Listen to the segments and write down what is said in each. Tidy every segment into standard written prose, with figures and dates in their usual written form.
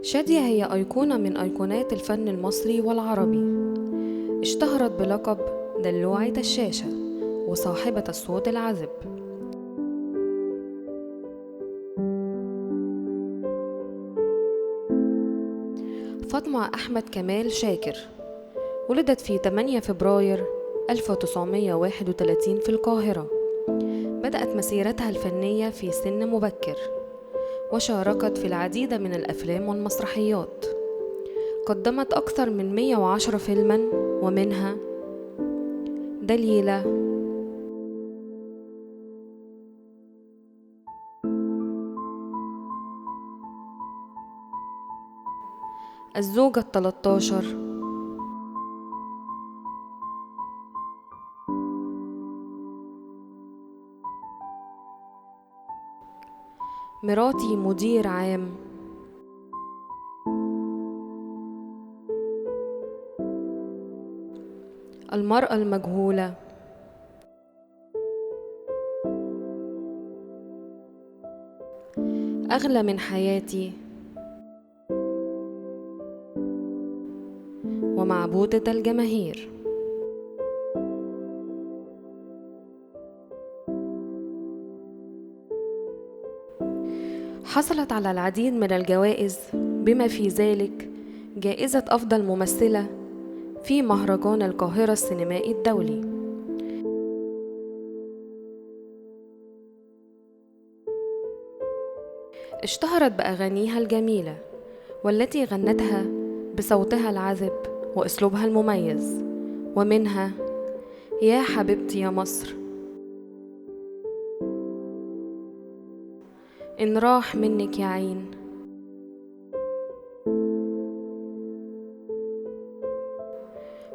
شادية هي أيقونة من أيقونات الفن المصري والعربي. اشتهرت بلقب دلوعة الشاشة وصاحبة الصوت العذب. فاطمة أحمد كمال شاكر ولدت في 8 فبراير 1931 في القاهرة. بدأت مسيرتها الفنية في سن مبكر، وشاركت في العديد من الأفلام والمسرحيات. قدمت أكثر من 110 فيلماً، ومنها دليلة، الزوجة ال13، مراتي مدير عام، المرأة المجهولة، أغلى من حياتي، ومعبودة الجماهير. حصلت على العديد من الجوائز، بما في ذلك جائزة أفضل ممثلة في مهرجان القاهرة السينمائي الدولي. اشتهرت بأغانيها الجميلة والتي غنتها بصوتها العذب وأسلوبها المميز، ومنها يا حبيبتي يا مصر، إن راح منك يا عين،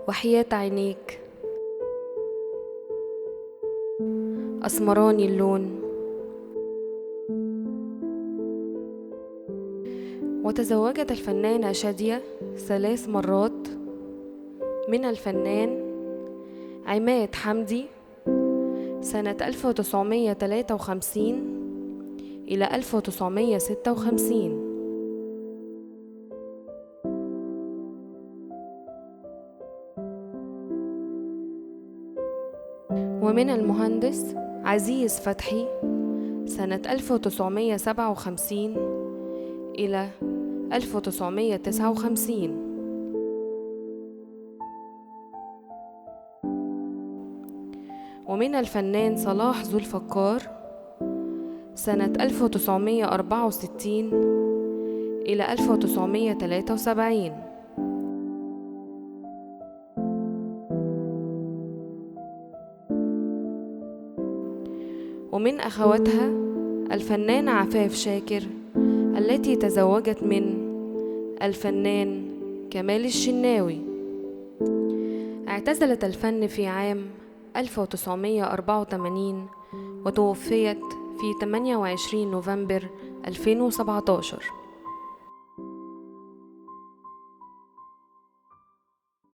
وحياة عينيك، أسمراني اللون. وتزوجت الفنانة شادية 3 مرات من الفنان عماد حمدي سنة 1953 إلى 1956، ومن المهندس عزيز فتحي سنة 1957 إلى 1959، ومن الفنان صلاح ذو الفقار سنة 1964 إلى 1973، ومن أخواتها الفنانة عفاف شاكر التي تزوجت من الفنان كمال الشناوي. اعتزلت الفن في عام 1984 وتوفيت في 28 نوفمبر 2017.